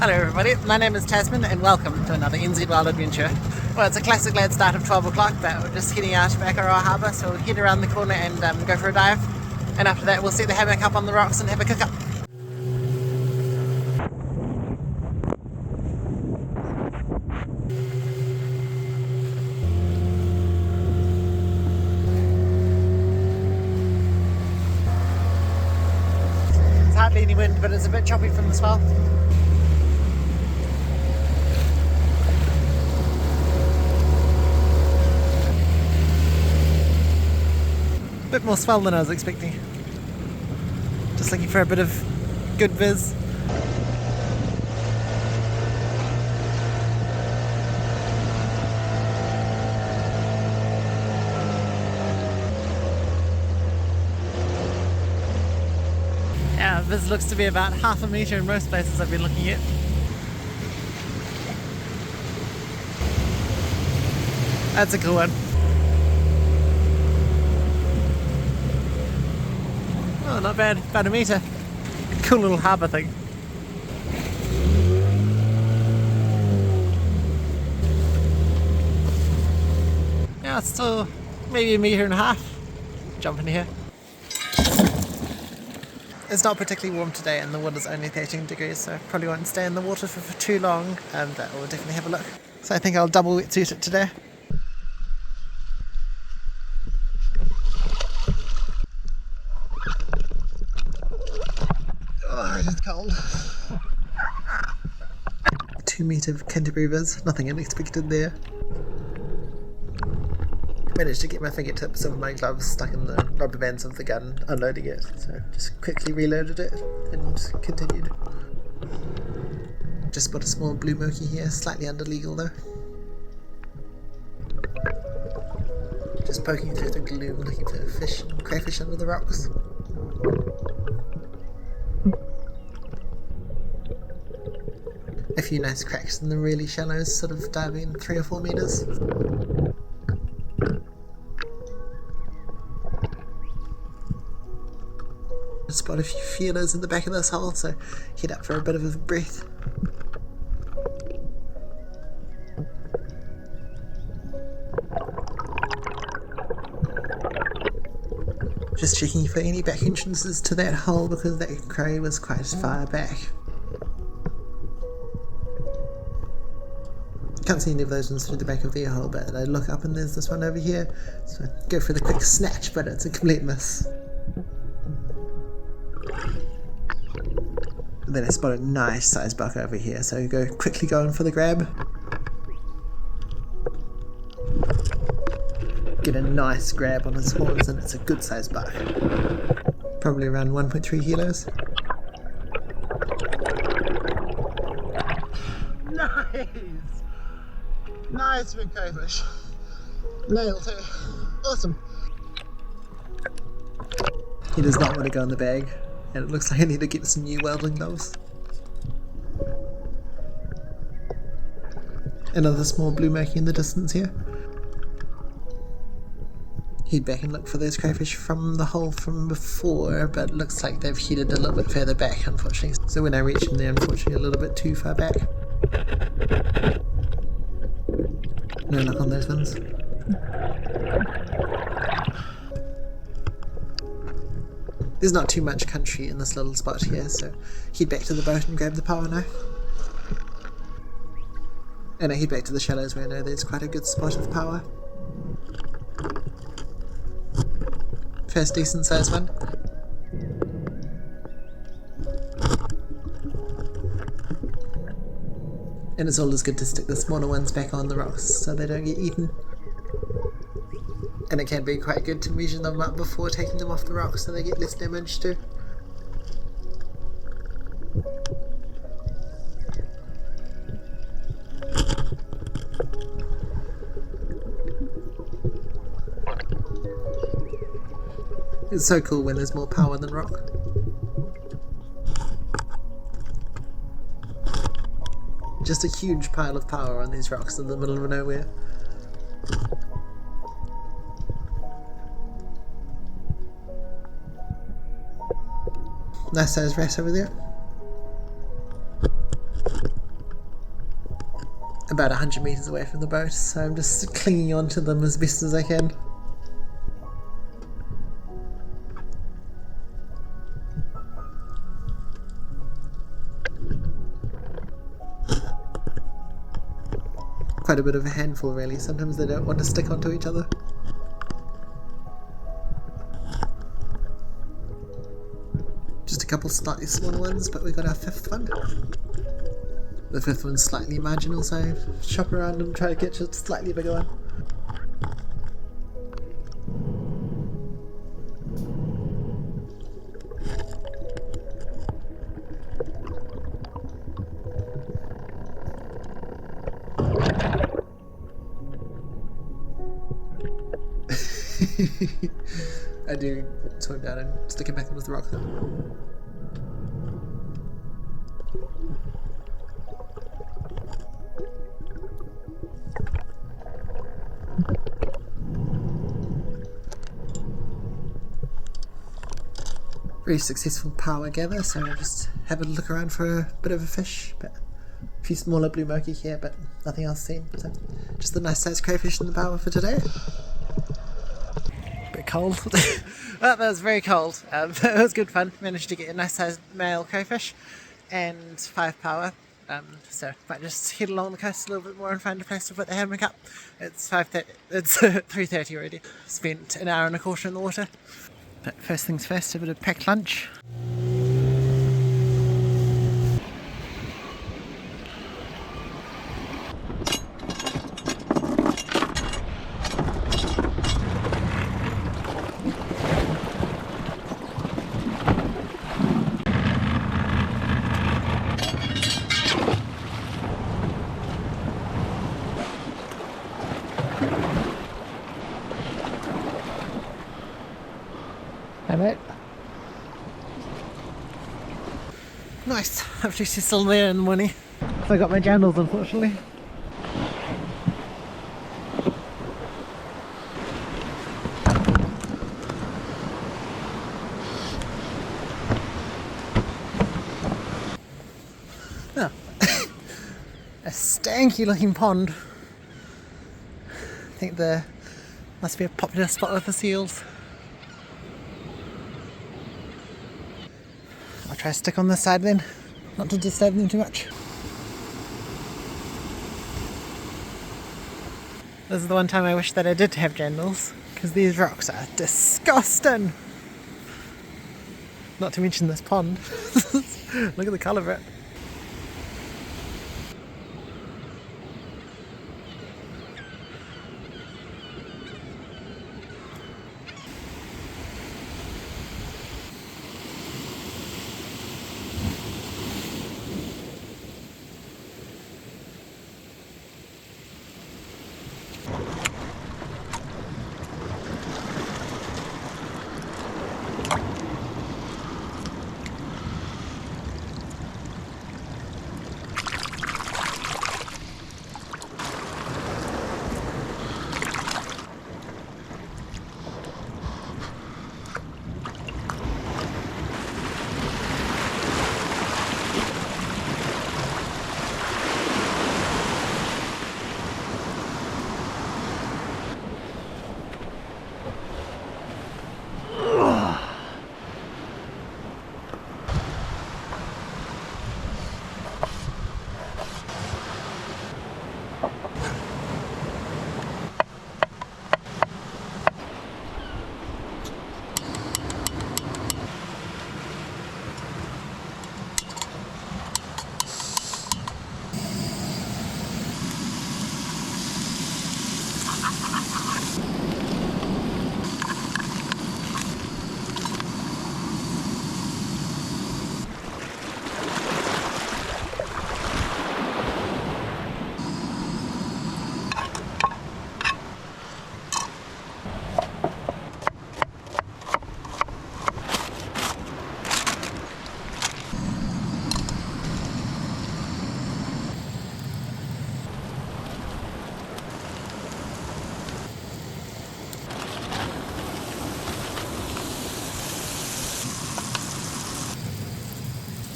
Hello everybody, my name is Tasman and welcome to another NZ Wild adventure. Well, it's a classic lad start of 12 o'clock, but we're just heading out to Paua Harbour, so we'll head around the corner and go for a dive. And after that we'll set the hammock up on the rocks and have a kick up. There's hardly any wind, but it's a bit choppy from the swell. Bit more swell than I was expecting. Just looking for a bit of good viz. Yeah, viz looks to be about half a metre in most places I've been looking at. That's a cool one. Oh, not bad. About a metre. Cool little harbour thing. Yeah, it's still maybe a metre and a half. Jump in here. It's not particularly warm today and the water's only 13 degrees, so I probably won't stay in the water for too long, but we'll definitely have a look. So I think I'll double wetsuit it today. Oh, it is cold. 2 metre Canterbury viz, nothing unexpected there. Managed to get my fingertips of my gloves stuck in the rubber bands of the gun, unloading it, so just quickly reloaded it and continued. Just spot a small blue murky here, slightly under legal though. Just poking through the gloom looking for fish and crayfish under the rocks. A few nice cracks in the really shallows, sort of diving 3 or 4 metres. Spot a few feelers in the back of this hole, so head up for a bit of a breath. Just checking for any back entrances to that hole because that cray was quite far back. Can't see any of those ones through the back of the hole, but I look up and there's this one over here, so I go for the quick snatch, but it's a complete miss. And then I spot a nice sized buck over here, so quickly going for the grab. Get a nice grab on his horns and it's a good sized buck. Probably around 1.3 kilos. Nice! Nice big crayfish. Nailed it. Awesome. He does not want to go in the bag, and it looks like I need to get some new welding gloves. Another small blue murky in the distance here. Head back and look for those crayfish from the hole from before, but it looks like they've headed a little bit further back, unfortunately. So when I reach them, they're unfortunately a little bit too far back. No luck on those ones. There's not too much country in this little spot here, so head back to the boat and grab the paua knife. And I head back to the shallows where I know there's quite a good spot of paua. First decent sized one. And it's always good to stick the smaller ones back on the rocks so they don't get eaten. And it can be quite good to measure them up before taking them off the rocks so they get less damage too. It's so cool when there's more paua than rock. Just a huge pile of paua on these rocks in the middle of nowhere. Nice sized rat over there. about 100 metres away from the boat, so I'm just clinging onto them as best as I can. Quite a bit of a handful really, sometimes they don't want to stick onto each other. Just a couple slightly smaller ones, but we got our fifth one. The fifth one's slightly marginal, so I shop around and try to catch a slightly bigger one. I do swim down and stick it back in with the rock though. Very successful paua gather, so I'll just have a look around for a bit of a fish, but a few smaller blue moki here, but nothing else seen. So just the nice sized crayfish in the paua for today. Bit cold. Well, that was very cold. It was good fun. Managed to get a nice sized male crayfish and 5 paua. So might just head along the coast a little bit more and find a place to put the hammock up. It's 5:30. It's 3:30 already. Spent an hour and a quarter in the water. But first things first, a bit of packed lunch. Hey mate. Nice. Hopefully she's still there in the morning. So I got my jandals unfortunately. Oh. A stanky looking pond. I think there must be a popular spot with the seals. I'll try to stick on this side then, not to disturb them too much. This is the one time I wish that I did have jandals, because these rocks are disgusting! Not to mention this pond. Look at the colour of it.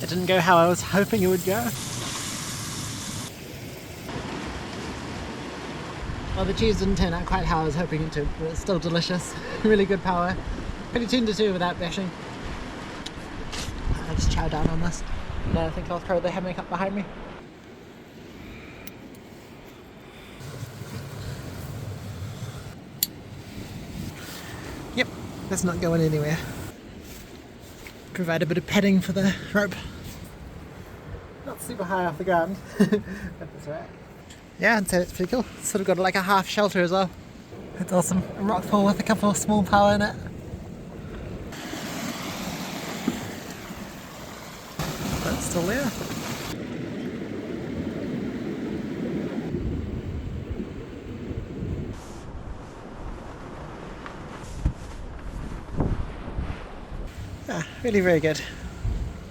It didn't go how I was hoping it would go. Well, the cheese didn't turn out quite how I was hoping it to, but it's still delicious. Really good power. Pretty tender too without bashing. I'll just chow down on this. And I think I'll throw the hammock up behind me. Yep, that's not going anywhere. Provide a bit of padding for the rope. Not super high off the ground, but that's alright. Yeah, I'd say that's pretty cool. Sort of got like a half shelter as well. That's awesome. A rock pool with a couple of small paua in it. But it's still there. Ah, really very good.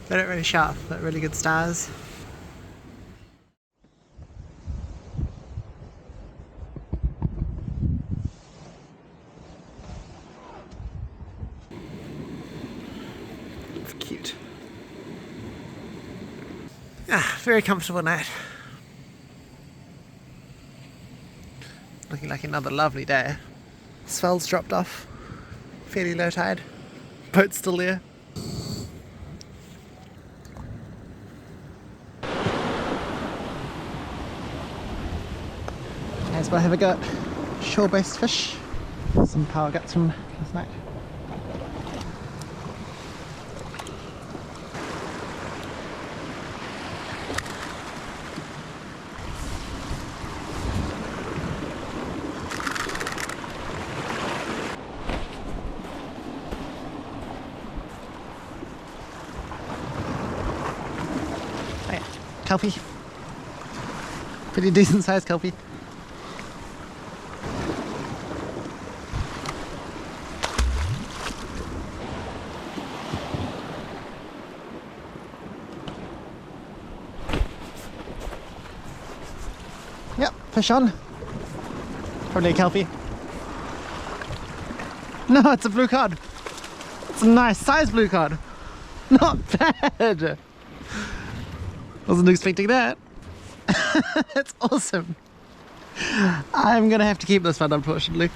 They don't really sharp, but really good stars. Cute. Ah, very comfortable night. Looking like another lovely day. Swell's dropped off. Fairly low tide. Boat's still there. As well, have a go at shore-based fish. Some power guts from last night. Kelpie. Pretty decent sized kelpie. Yep, fish on. Probably a kelpie. No, it's a blue cod. It's a nice size blue cod. Not bad. Wasn't expecting that. That's awesome. I'm gonna have to keep this one, unfortunately.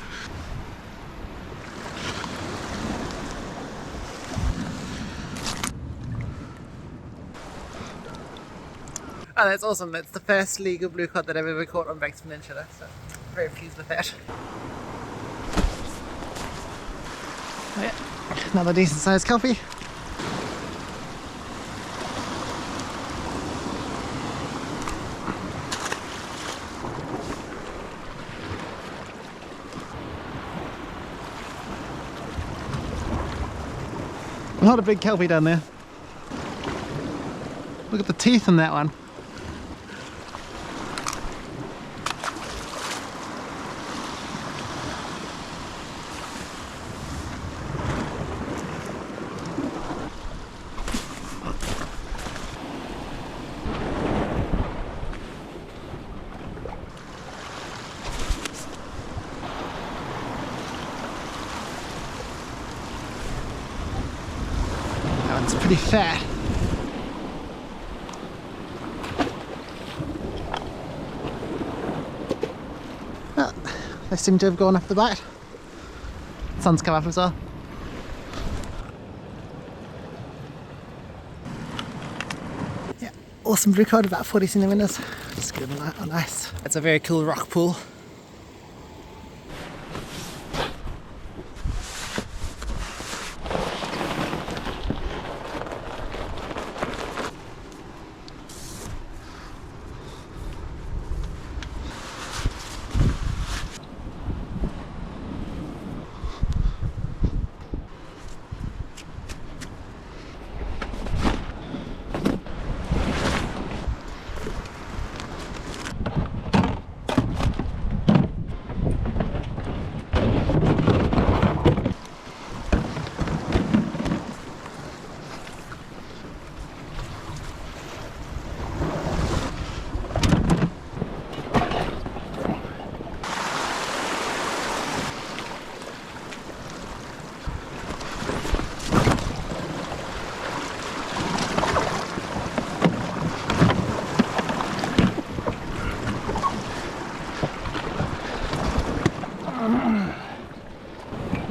Oh, that's awesome. That's the first legal blue cod that I've ever caught on Banks Peninsula, so very pleased with that. Oh yeah, another decent sized kelpie. Not a big kelpie down there. Look at the teeth in that one. It's pretty fat. Oh, they seem to have gone off the bite. Sun's come up as well. Yeah, awesome blue cod, about 40 centimeters. Just get them on ice. It's a very cool rock pool.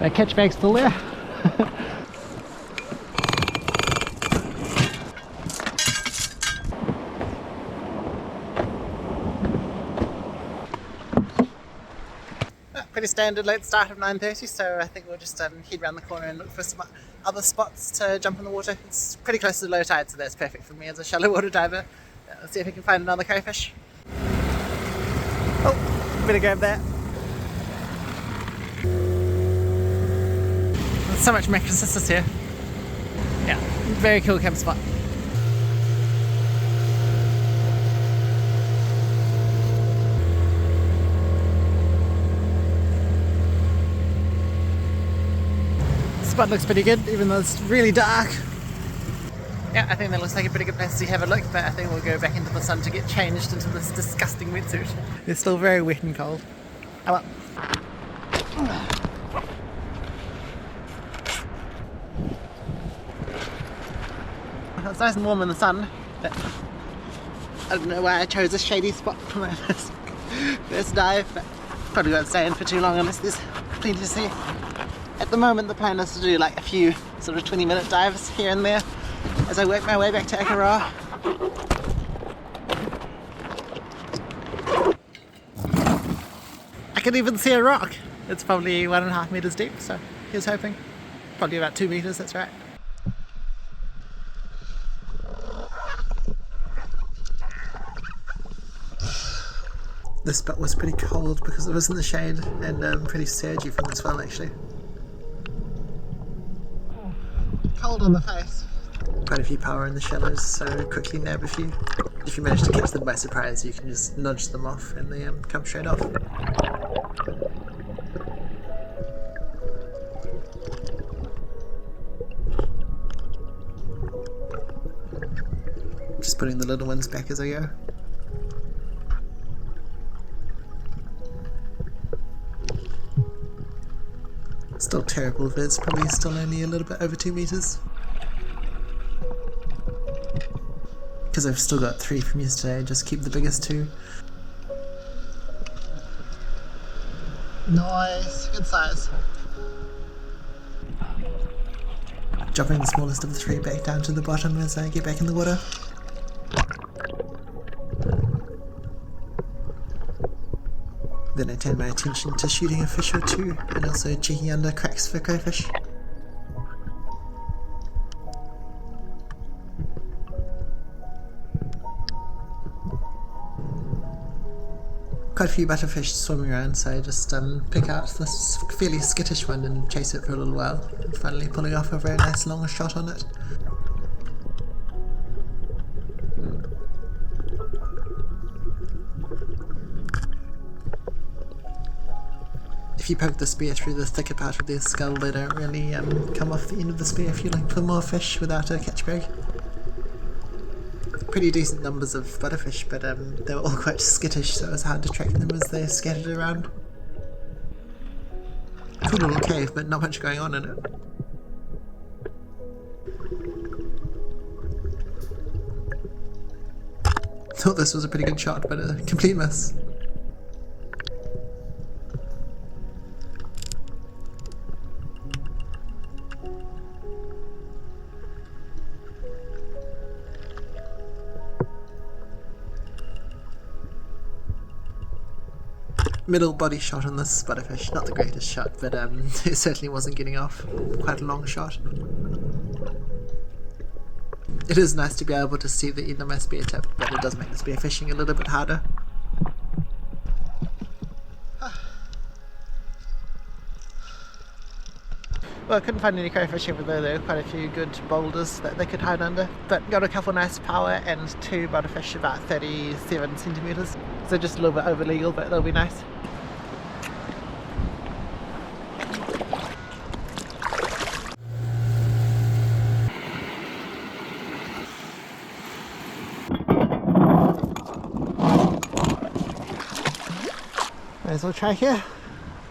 That catch bag's still there. Pretty standard late start of 9:30, so I think we'll just head around the corner and look for some other spots to jump in the water. It's pretty close to the low tide, so that's perfect for me as a shallow water diver. Let's see if we can find another crayfish. Oh, better grab that. There's so much macrocystis here. Yeah, very cool camp spot. Spot looks pretty good, even though it's really dark. Yeah, I think that looks like a pretty good place to have a look, but I think we'll go back into the sun to get changed into this disgusting wetsuit. It's still very wet and cold. Oh well. It's nice and warm in the sun, but I don't know why I chose a shady spot for my first dive, but probably won't stay in for too long unless there's plenty to see. At the moment the plan is to do like a few sort of 20-minute dives here and there as I work my way back to Akaroa. I can even see a rock. It's probably 1.5 meters deep, so here's hoping. Probably about 2 meters, that's right. This spot was pretty cold because it was in the shade, and pretty surgy from the swell actually. Cold on the face. Quite a few paua in the shallows, so quickly nab a few. If you manage to catch them by surprise, you can just nudge them off and they come straight off. Just putting the little ones back as I go. Still terrible viz, probably still only a little bit over 2 meters. Because I've still got 3 from yesterday, just keep the biggest 2. Nice, good size. Dropping the smallest of the 3 back down to the bottom as I get back in the water. Then I turn my attention to shooting a fish or 2 and also checking under cracks for crayfish. Quite a few butterfish swimming around, so I just pick out this fairly skittish one and chase it for a little while, and finally pulling off a very nice long shot on it. If you poke the spear through the thicker part of their skull, they don't really come off the end of the spear if you're looking for more fish without a catch bag. Pretty decent numbers of butterfish, but they were all quite skittish, so it was hard to track them as they scattered around. Cool little cave, but not much going on in it. Thought this was a pretty good shot, but a complete miss. Middle body shot on this butterfish, not the greatest shot, but it certainly wasn't getting off. Quite a long shot. It is nice to be able to see the end of my spear tip, but it does make the spear fishing a little bit harder. Well, I couldn't find any crayfish over there. There were quite a few good boulders that they could hide under, but got a couple nice paua and 2 butterfish about 37 centimeters. So just a little bit over legal, but they'll be nice. May as well try here.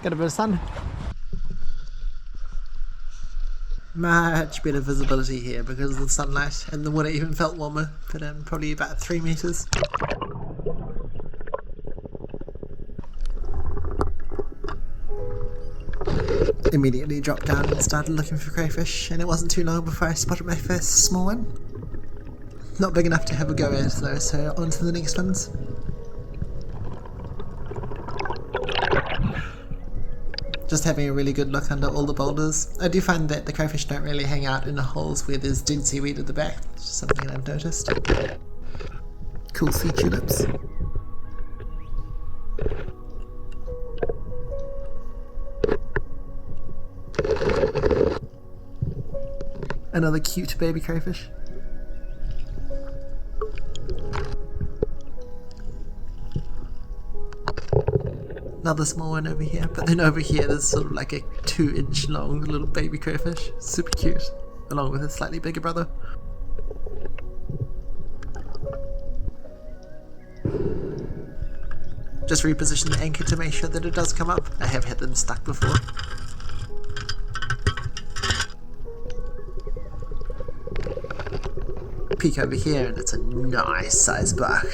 Get a bit of sun. Much better visibility here because of the sunlight, and the water even felt warmer, but probably about 3 meters. Immediately dropped down and started looking for crayfish, and it wasn't too long before I spotted my first small one. Not big enough to have a go at though, so on to the next ones. Just having a really good look under all the boulders. I do find that the crayfish don't really hang out in the holes where there's dead seaweed at the back. It's just something I've noticed. Cool sea tulips. Another cute baby crayfish. Another small one over here, but then over here there's sort of like a 2-inch long little baby crayfish. Super cute, along with a slightly bigger brother. Just reposition the anchor to make sure that it does come up. I have had them stuck before. Peek over here and it's a nice sized buck.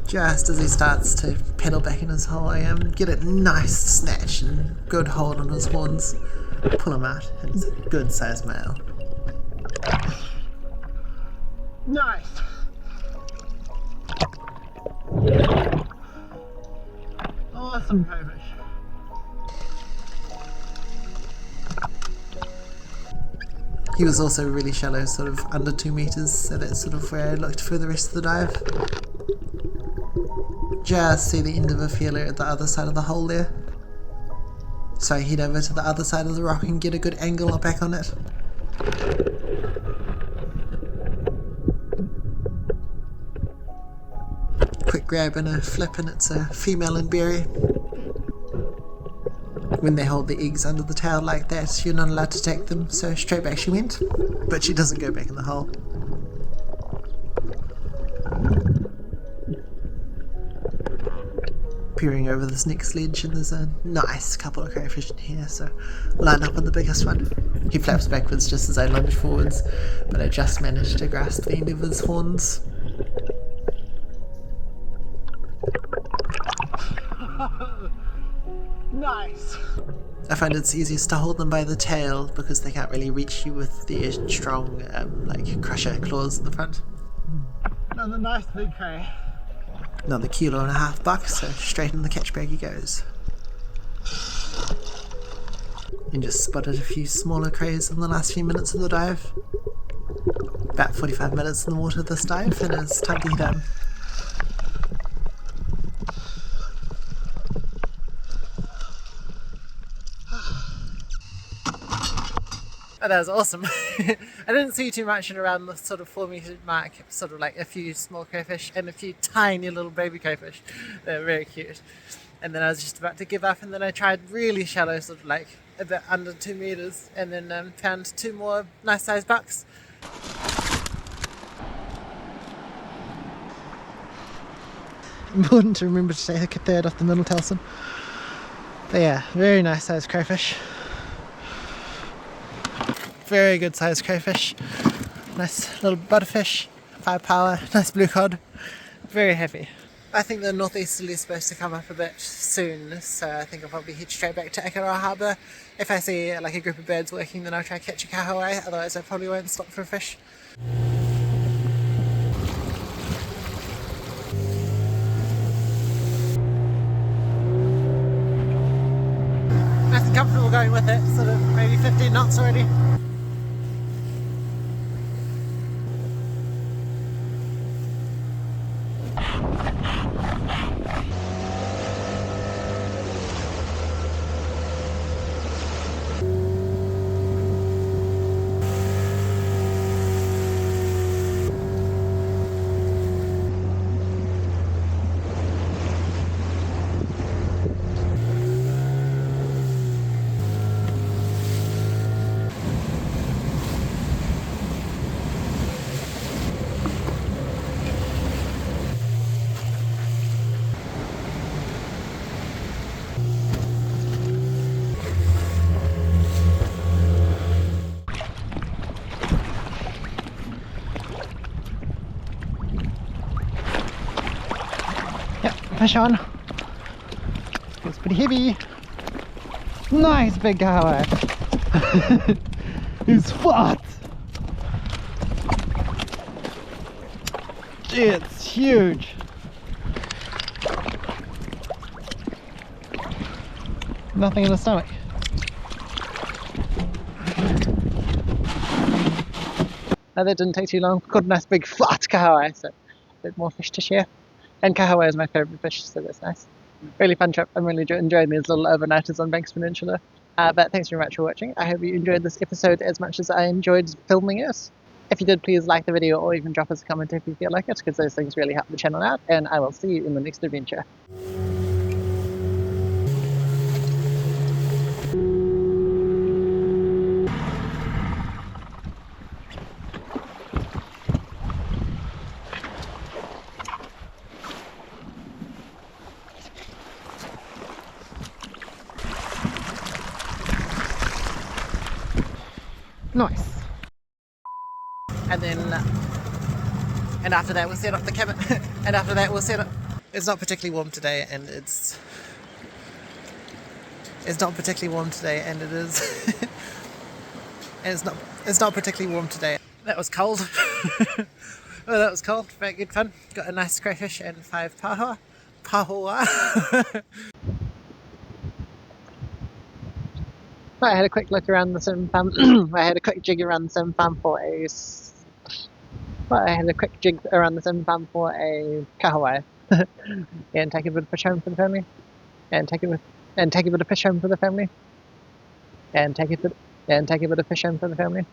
Just as he starts to pedal back in his hole, I get a nice snatch and good hold on his horns. Pull him out, and it's a good sized male. Nice! Awesome crayfish. He was also really shallow, sort of under 2 meters, so that's sort of where I looked for the rest of the dive. Just see the end of a feeler at the other side of the hole there. So I head over to the other side of the rock and get a good angle back on it. Quick grab and a flip and it's a female and berry. When they hold the eggs under the tail like that, you're not allowed to take them, so straight back she went. But she doesn't go back in the hole. Peering over this next ledge and there's a nice couple of crayfish in here, so line up on the biggest one. He flaps backwards just as I lunge forwards, but I just managed to grasp the end of his horns. Nice! I find it's easiest to hold them by the tail because they can't really reach you with their strong, crusher claws in the front. Another nice big cray. Another 1.5 kilo buck, so straight in the catch bag he goes. And just spotted a few smaller crays in the last few minutes of the dive. About 45 minutes in the water this dive, and it's time to head home. Oh, that was awesome. I didn't see too much at around the sort of 4 meter mark, sort of like a few small crayfish and a few tiny little baby crayfish. They were very cute. And then I was just about to give up, and then I tried really shallow, sort of like a bit under 2 meters, and then found 2 more nice sized bucks. Important to remember to take a third off the middle Tasman. But yeah, very nice sized crayfish. Very good sized crayfish. Nice little butterfish, 5 paua, nice blue cod. Very happy. I think the northeasterly is supposed to come up a bit soon, so I think I'll probably head straight back to Akaroa Harbour. If I see like a group of birds working, then I'll try to catch a kahawai, otherwise I probably won't stop for a fish. Nice and comfortable going with it, sort of maybe 15 knots already. fish on. It's pretty heavy. Nice big kahawai. He's fat. It's huge. Nothing in the stomach. That didn't take too long. Caught a nice big flat kahawai, so a bit more fish to share. And kahawai is my favourite fish, so that's nice. Really fun trip. I'm really enjoying these little overnighters on Banks Peninsula. But thanks very much for watching. I hope you enjoyed this episode as much as I enjoyed filming it. If you did, please like the video or even drop us a comment if you feel like it, because those things really help the channel out, and I will see you in the next adventure. Nice. And then, and after that we'll set up the cabin, and after that we'll set up, it's not particularly warm today, and it's not particularly warm today, and it is, and it's not particularly warm today. That was cold. Oh, that was cold, but good fun. Got a nice crayfish and 5 paua. I had a quick look around the Salmon Farm. I had a quick jig around the Salmon Farm for a. I had a quick jig around the Salmon Farm for a kahawai, and take a bit of fish home for the family, and take a bit of fish home for the family, and take a bit of fish home for the family.